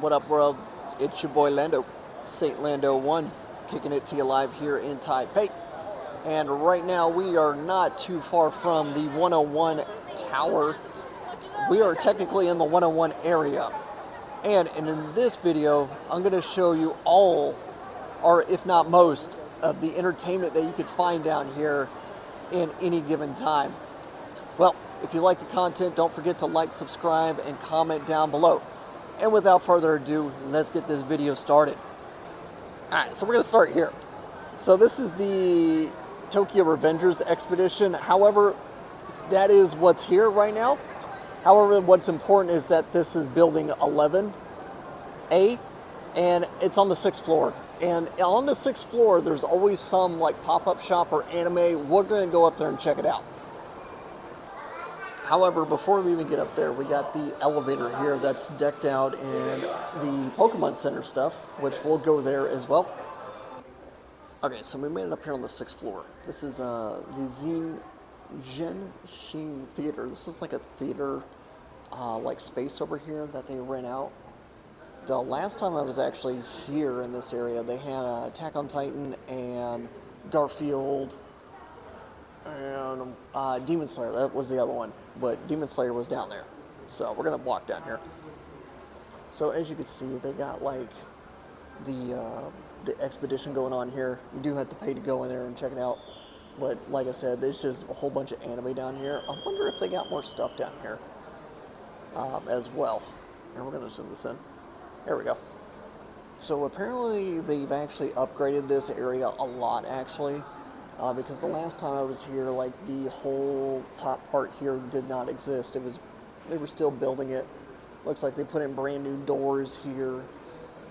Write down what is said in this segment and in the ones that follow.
What up, world? It's your boy Lando, Saint Lando 1, kicking it to you live here in Taipei. And right now we are not too far from the 101 tower. We are technically in the 101 area. And in this video, I'm going to show you all, or if not most, of the entertainment that you could find down here in any given time. Well, if you like the content, don't forget to like, subscribe, and comment down below. And without further ado, let's get this video started. Alright, so we're going to start here. So this is the Tokyo Revengers expedition. However, that is what's here right now. However, what's important is that this is building 11A, and it's on the 6th floor. And on the 6th floor, there's always some like pop-up shop or anime. We're going to go up there and check it out. However, before we even get up there, we got the elevator here that's decked out in the Pokemon Center stuff, which we'll go there as well. Okay, so we made it up here on the 6th floor. This is the Genshin Theater. This is like a theater like space over here that they rent out. The last time I was actually here in this area, they had Attack on Titan and Garfield and Demon Slayer. That was the other one, but Demon Slayer was down there. So we're gonna walk down here. So as you can see, they got like the expedition going on here. You do have to pay to go in there and check it out. But like I said, there's just a whole bunch of anime down here. I wonder if they got more stuff down here as well. And we're gonna zoom this in. There we go. So apparently they've actually upgraded this area a lot, actually. Because the last time I was here, like the whole top part here did not exist. They were still building it. Looks like they put in brand new doors here,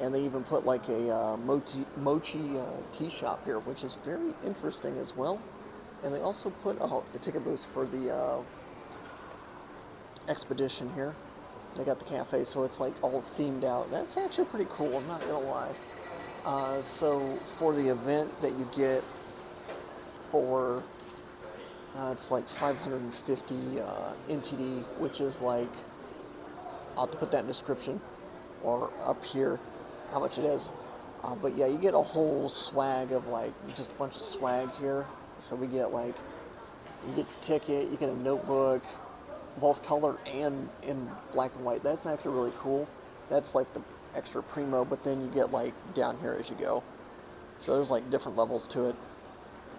and they even put like a mochi tea shop here, which is very interesting as well. And they also put the ticket booths for the expedition here. They got the cafe, so it's like all themed out. That's actually pretty cool, I'm not gonna lie. So for the event that you get for it's like 550 NTD, which is like, I'll have to put that in the description or up here how much it is. But yeah, you get a whole swag of like just a bunch of swag here. So we get like, you get your ticket, you get a notebook, both color and in black and white. That's actually really cool. That's like the extra primo, but then you get like down here as you go. So there's like different levels to it,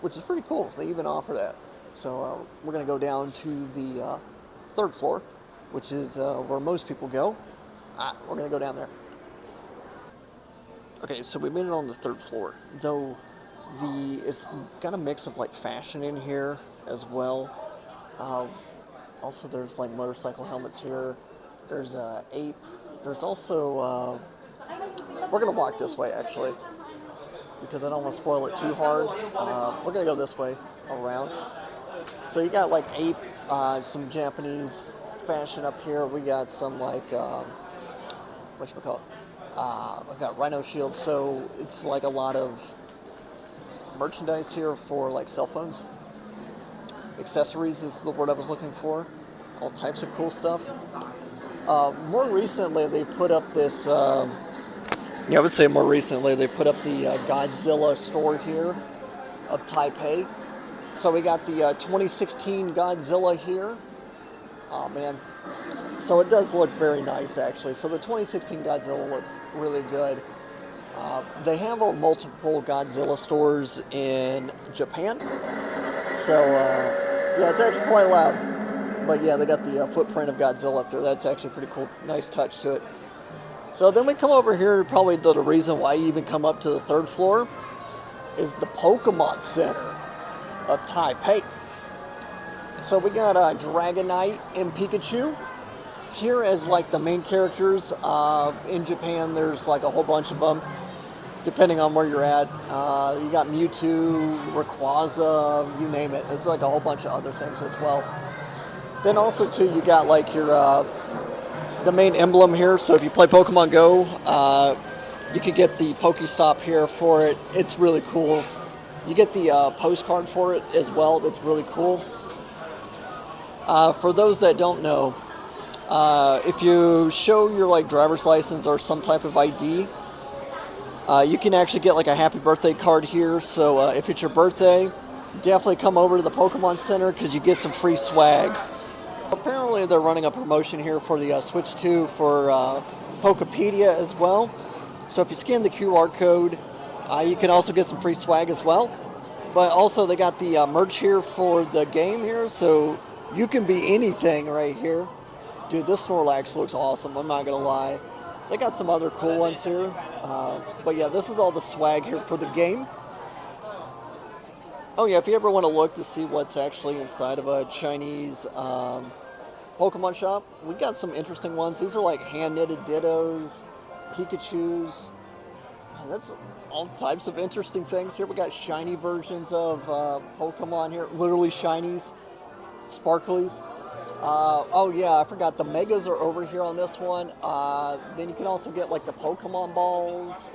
which is pretty cool. They even offer that. So we're going to go down to the 3rd floor, which is where most people go. We're going to go down there. Okay, so we made it on the 3rd floor, though it's got a mix of like fashion in here as well. Also, there's like motorcycle helmets here. There's ape. There's also we're going to walk this way actually, because I don't want to spoil it too hard. We're going to go this way around. So you got like ape, some Japanese fashion up here. We got some like, whatchamacallit? I've got rhino shields. So it's like a lot of merchandise here for like cell phones. Accessories is the word I was looking for. All types of cool stuff. More recently, they put up this... I would say more recently, they put up the Godzilla store here of Taipei. So we got the 2016 Godzilla here. Oh man. So it does look very nice actually. So the 2016 Godzilla looks really good. They have multiple Godzilla stores in Japan. So yeah, it's actually quite loud. But yeah, they got the footprint of Godzilla up there. That's actually pretty cool. Nice touch to it. So then we come over here, probably the reason why you even come up to the 3rd floor is the Pokemon Center of Taipei. So we got Dragonite and Pikachu here as like the main characters. In Japan, there's like a whole bunch of them, depending on where you're at. You got Mewtwo, Rayquaza, you name it. It's like a whole bunch of other things as well. Then also too, you got like your the main emblem here. So if you play Pokemon Go, you could get the Pokestop here for it. It's really cool. You get the postcard for it as well. That's really cool. For those that don't know, If you show your like driver's license or some type of ID, you can actually get like a happy birthday card here. So if it's your birthday, definitely come over to the Pokemon Center because you get some free swag. Apparently, they're running a promotion here for the Switch 2 for Pokepedia as well. So if you scan the QR code, you can also get some free swag as well. But also, they got the merch here for the game here, so you can be anything right here. Dude, this Snorlax looks awesome. I'm not gonna lie. They got some other cool ones here, but yeah, this is all the swag here for the game. Oh yeah, if you ever want to look to see what's actually inside of a Chinese Pokemon shop, we got some interesting ones. These are like hand knitted Dittos, Pikachu's. Man, that's all types of interesting things here. We got shiny versions of Pokemon here, literally shinies, sparklies. Oh yeah, I forgot the Megas are over here on this one. Then you can also get like the Pokemon balls.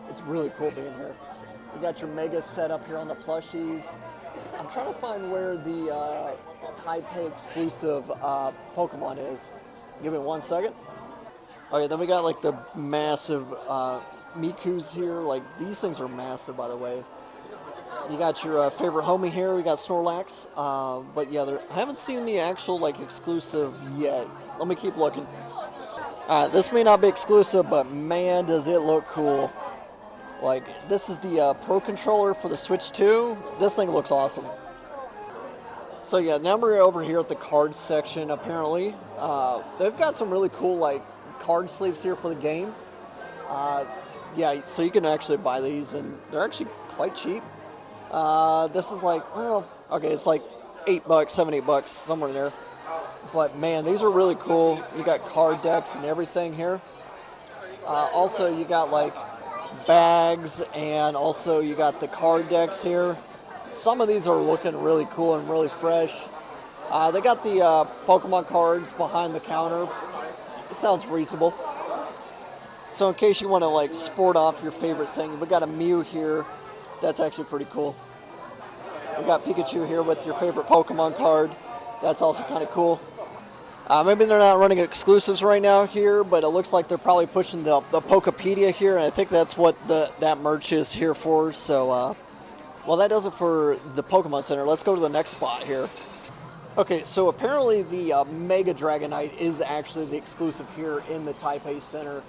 It's really cool being here. You got your Megas set up here on the plushies. I'm trying to find where the Taipei exclusive Pokemon is. Give me 1 second. Oh yeah, then we got like the massive Miku's here. Like these things are massive, by the way. You got your favorite homie here. We got Snorlax. But yeah, I haven't seen the actual like exclusive yet. Let me keep looking. This may not be exclusive, but man, does it look cool. Like this is the Pro controller for the Switch 2. This thing looks awesome. So yeah, now we're over here at the card section. Apparently, they've got some really cool like card sleeves here for the game. Uh, yeah, so you can actually buy these, and they're actually quite cheap. This is like, well, okay, it's like $8, $7, $8, somewhere there. But man, these are really cool. You got card decks and everything here. Also, you got like bags, and also you got the card decks here. Some of these are looking really cool and really fresh. They got the Pokemon cards behind the counter. It sounds reasonable. So in case you want to like sport off your favorite thing, we got a Mew here. That's actually pretty cool. We got Pikachu here with your favorite Pokemon card. That's also kind of cool. Maybe they're not running exclusives right now here, but it looks like they're probably pushing the Pokepedia here, and I think that's what that merch is here for. So, well, that does it for the Pokemon Center. Let's go to the next spot here. Okay, so apparently the Mega Dragonite is actually the exclusive here in the Taipei Center.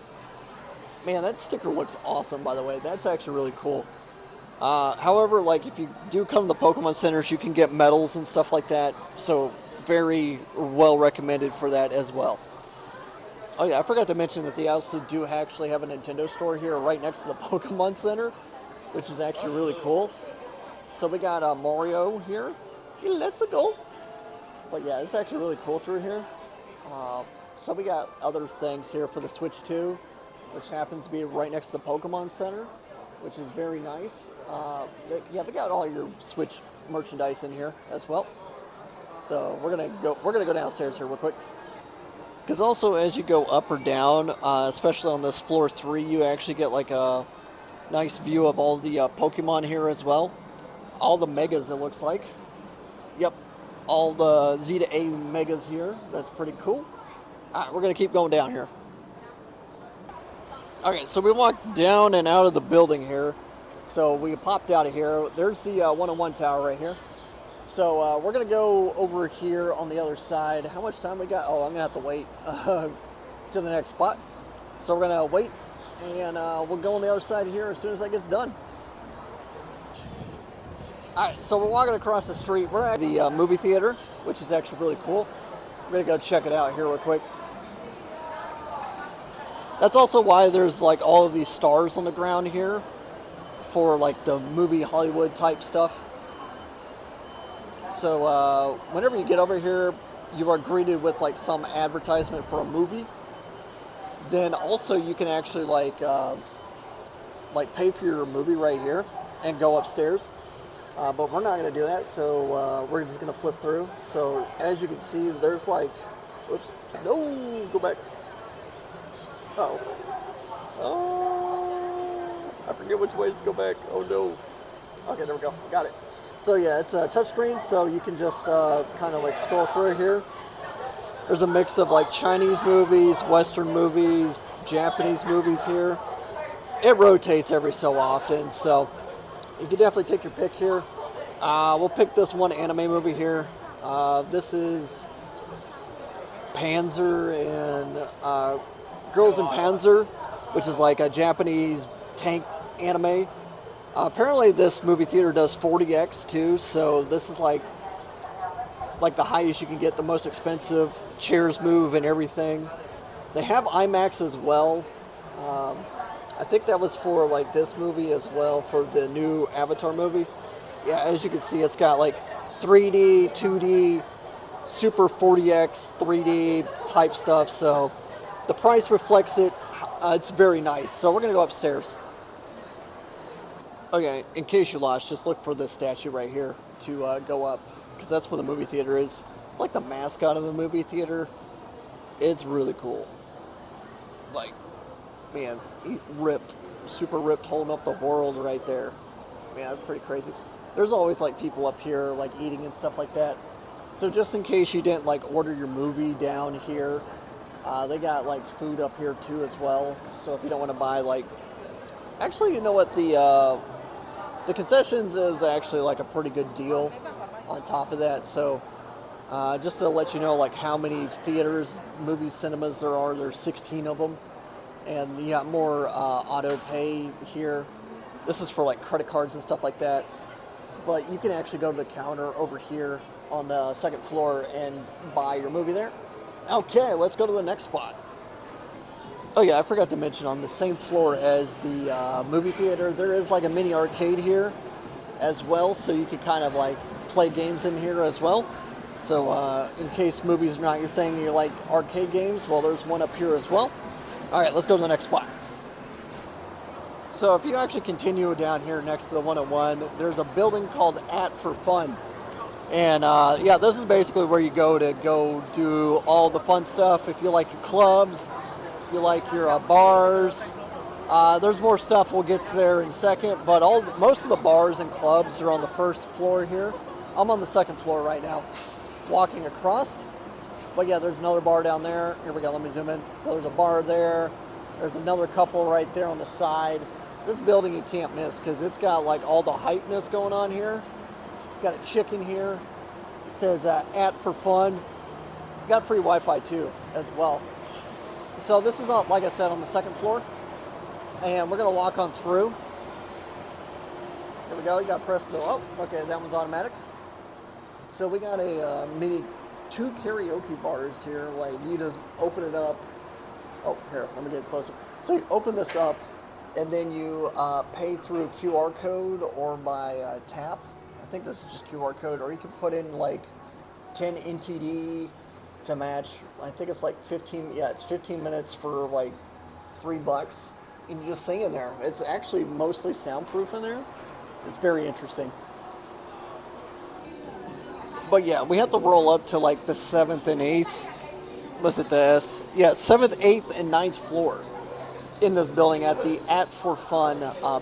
Man, that sticker looks awesome, by the way. That's actually really cool. However, like if you do come to the Pokemon Centers, you can get medals and stuff like that. So very well recommended for that as well. Oh yeah, I forgot to mention that they also do actually have a Nintendo store here right next to the Pokemon Center, which is actually really cool. So we got Mario here. Hey, let's go. But yeah, it's actually really cool through here. So we got other things here for the Switch 2, which happens to be right next to the Pokemon Center, which is very nice. Yeah, they got all your Switch merchandise in here as well. So we're gonna go downstairs here real quick. Because also as you go up or down, especially on this floor 3, you actually get like a nice view of all the Pokemon here as well. All the Megas, it looks like. Yep, all the Z to A Megas here. That's pretty cool. All right, we're gonna keep going down here. Okay, so we walked down and out of the building here. So we popped out of here. There's the 101 tower right here. So we're going to go over here on the other side. How much time we got? Oh, I'm going to have to wait to the next spot. So we're going to wait, and we'll go on the other side here as soon as that gets done. All right, so we're walking across the street. We're at the movie theater, which is actually really cool. We're going to go check it out here real quick. That's also why there's like all of these stars on the ground here for like the movie Hollywood type stuff. So whenever you get over here, you are greeted with like some advertisement for a movie. Then also you can actually like pay for your movie right here and go upstairs. But we're not going to do that, so we're just going to flip through. So as you can see, there's like, oops, no, go back. Uh-oh. Oh, I forget which ways to go back. Oh no. Okay, there we go. Got it. So yeah, it's a touchscreen, so you can just kind of like scroll through here. There's a mix of like Chinese movies, Western movies, Japanese movies here. It rotates every so often, so you can definitely take your pick here. We'll pick this one anime movie here. This is Panzer and Girls in Panzer, which is like a Japanese tank anime. Apparently, this movie theater does 40x too, so this is like the highest you can get, the most expensive. Chairs move and everything. They have IMAX as well. I think that was for like this movie as well, for the new Avatar movie. Yeah, as you can see, it's got like 3D, 2D, super 40x, 3D type stuff. So the price reflects it. It's very nice. So we're gonna go upstairs. Okay, in case you lost, just look for this statue right here to go up, because that's where the movie theater is. It's like the mascot of the movie theater. It's really cool. Like, man, he ripped, super ripped, holding up the world right there. Man, that's pretty crazy. There's always like people up here like eating and stuff like that. So just in case you didn't like order your movie down here, they got like food up here too as well. So if you don't want to buy like, actually, you know what, the concessions is actually like a pretty good deal on top of that. So just to let you know like how many theaters, movie cinemas there are, there's 16 of them. And you got more auto pay here. This is for like credit cards and stuff like that. But you can actually go to the counter over here on the second floor and buy your movie there. Okay, let's go to the next spot. Oh yeah, I forgot to mention, on the same floor as the movie theater, there is like a mini arcade here as well, so you could kind of like play games in here as well. So in case movies are not your thing and you like arcade games, well, there's one up here as well. All right, let's go to the next spot. So if you actually continue down here next to the 101, there's a building called At for Fun. And yeah, this is basically where you go to go do all the fun stuff. If you like your clubs, if you like your bars, there's more stuff. We'll get to there in a second. But most of the bars and clubs are on the first floor here. I'm on the second floor right now, walking across. But yeah, there's another bar down there. Here we go, let me zoom in. So there's a bar there. There's another couple right there on the side. This building you can't miss because it's got like all the hypeness going on here. Got a chicken here. It says At for Fun. Got free Wi-Fi too as well. So this is, like I said, on the second floor. And we're going to walk on through. Here we go. You got to press the, oh, okay, that one's automatic. So we got a mini 2 karaoke bars here. Like, you just open it up. Oh, here, let me get closer. So you open this up, and then you pay through QR code or by tap. I think this is just QR code, or you can put in like 10 NTD to match. I think it's like 15. Yeah, it's 15 minutes for like $3, and you just sing in there. It's actually mostly soundproof in there. It's very interesting. But yeah, we have to roll up to like the 7th and 8th. Listen to this. Yeah, 7th, 8th, and 9th floor in this building at the At for Fun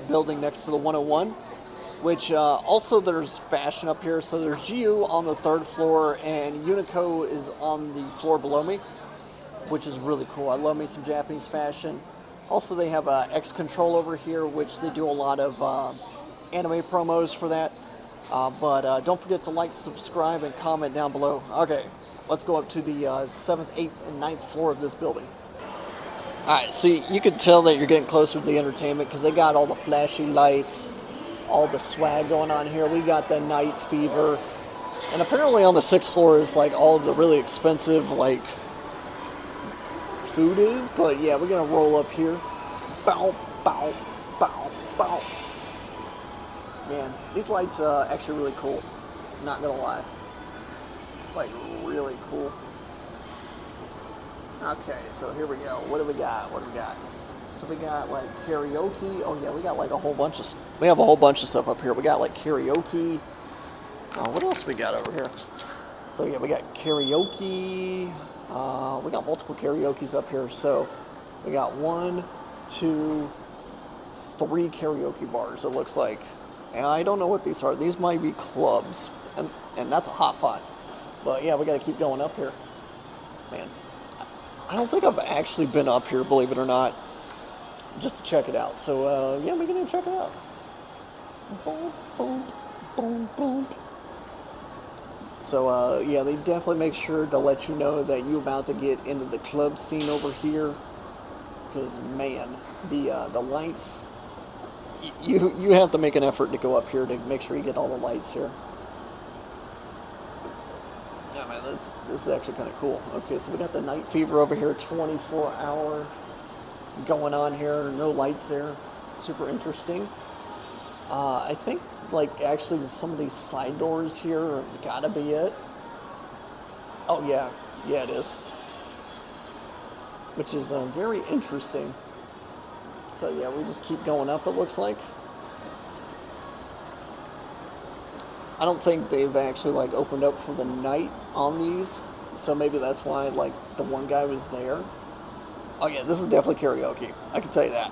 building next to the 101. Which also there's fashion up here. So there's GU on the 3rd floor, and Uniqlo is on the floor below me, which is really cool. I love me some Japanese fashion. Also, they have X Control over here, which they do a lot of anime promos for that. But don't forget to like, subscribe, and comment down below. Okay, let's go up to the 7th, 8th, and 9th floor of this building. Alright, see, you can tell that you're getting closer to the entertainment because they got all the flashy lights, all the swag going on here. We got the Night Fever. And apparently on the 6th floor is like all the really expensive like food is. But yeah, we're going to roll up here. Bow, bow, bow, bow. Man, these lights are actually really cool. Not gonna lie. Like, really cool. Okay, so here we go. What do we got? What do we got? So we got like karaoke. Oh yeah, we got like a whole bunch of. We have a whole bunch of stuff up here. We got like karaoke. What else we got over here? So yeah, we got karaoke. We got multiple karaoke's up here. So we got 1, 2, 3 karaoke bars. It looks like. And I don't know what these are. These might be clubs, and that's a hot pot. But yeah, we got to keep going up here. Man, I don't think I've actually been up here, believe it or not, just to check it out. So, yeah, we're going to check it out. Boom, boom, boom, boom. So, yeah, they definitely make sure to let you know that you're about to get into the club scene over here. Because, man, the lights, you have to make an effort to go up here to make sure you get all the lights here. Yeah, man, this is actually kind of cool. Okay, so we got the night fever over here, 24-hour going on here. No lights there. Super interesting. I think, like, actually some of these side doors here gotta be it. Oh, yeah. Yeah, it is. Which is very interesting. So, yeah, we just keep going up, it looks like. I don't think they've actually, like, opened up for the night on these. So maybe that's why, like, the one guy was there. Oh, yeah, this is definitely karaoke. I can tell you that.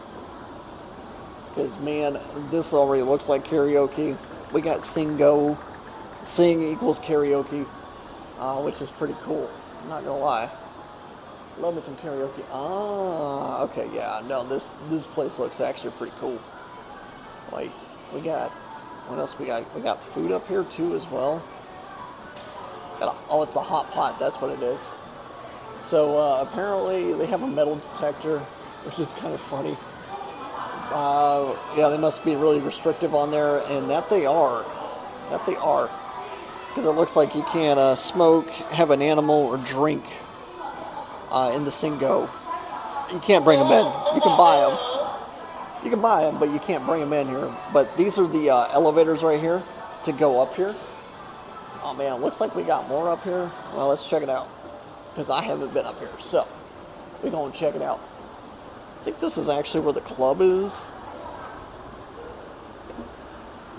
Because, man, this already looks like karaoke. We got sing go. Sing equals karaoke, which is pretty cool. I'm not going to lie. Love me some karaoke. Ah, okay, yeah. No, this place looks actually pretty cool. Like, we got, what else we got? We got food up here, too, as well. Oh, it's the hot pot. That's what it is. So, apparently, they have a metal detector, which is kind of funny. Yeah, they must be really restrictive on there, and that they are. That they are. Because it looks like you can't smoke, have an animal, or drink in the Singo. You can't bring them in. You can buy them. You can buy them, but you can't bring them in here. But these are the elevators right here to go up here. Oh, man, it looks like we got more up here. Well, let's check it out. Because I haven't been up here, so we're going to check it out. I think this is actually where the club is.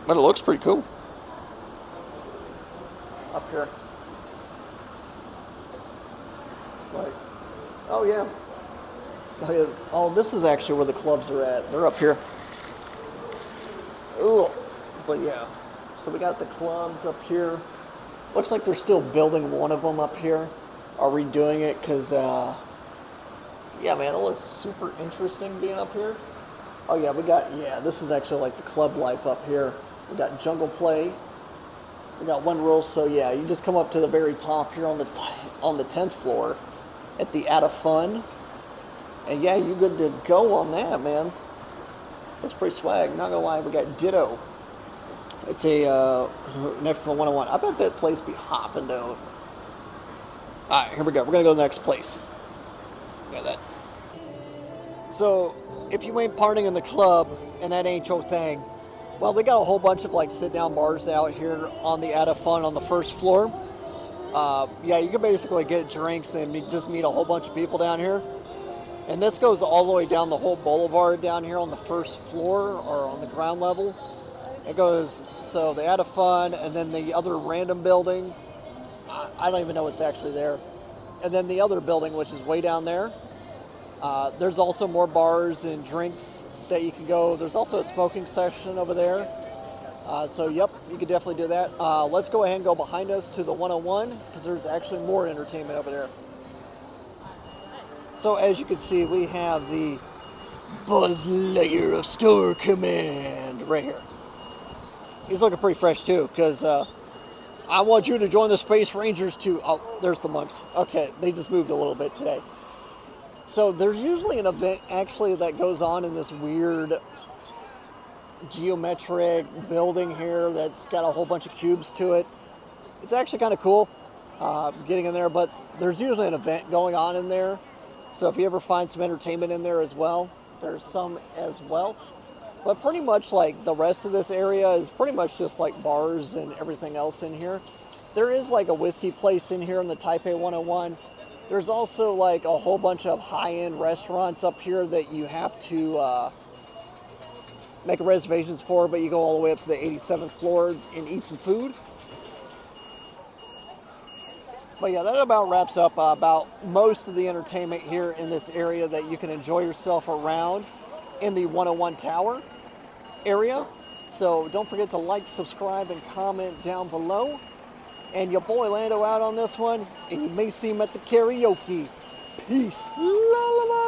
But it looks pretty cool. Up here. Like, oh yeah. Oh, yeah. Oh, this is actually where the clubs are at. They're up here. Ugh. But yeah. So we got the clubs up here. Looks like they're still building one of them up here. Are redoing it because, yeah, man, it looks super interesting being up here. Oh yeah, this is actually like the club life up here. We got jungle play. We got one rule, so yeah, you just come up to the very top here on the 10th floor at the Out of Fun, and yeah, you good to go on that, man. Looks pretty swag. Not gonna lie, we got Ditto. It's a next to the 101. I bet that place be hopping though. All right, here we go. We're gonna go to the next place. Look at that. So, if you ain't partying in the club and that ain't your thing, well, they got a whole bunch of like sit-down bars out here on the Out of Fun on the first floor. Yeah, you can basically get drinks and just meet a whole bunch of people down here. And this goes all the way down the whole boulevard down here on the first floor or on the ground level. It goes, so the Out of Fun and then the other random building. I don't even know what's actually there. And then the other building, which is way down there. There's also more bars and drinks that you can go. There's also a smoking section over there. So, yep, you can definitely do that. Let's go ahead and go behind us to the 101 because there's actually more entertainment over there. So, as you can see, we have the Buzz Lightyear of Star Command right here. He's looking pretty fresh, too, because I want you to join the Space Rangers, too. Oh, there's the monks. Okay, they just moved a little bit today. So there's usually an event actually that goes on in this weird geometric building here that's got a whole bunch of cubes to it. It's actually kind of cool getting in there, but there's usually an event going on in there. So if you ever find some entertainment in there as well, there's some as well. But pretty much like the rest of this area is pretty much just like bars and everything else in here. There is like a whiskey place in here in the Taipei 101. There's also like a whole bunch of high-end restaurants up here that you have to make reservations for, but you go all the way up to the 87th floor and eat some food. But yeah, that about wraps up about most of the entertainment here in this area that you can enjoy yourself around in the 101 Tower area. So don't forget to like, subscribe, and comment down below. And your boy Lando out on this one, and you may see him at the karaoke. Peace. La la la.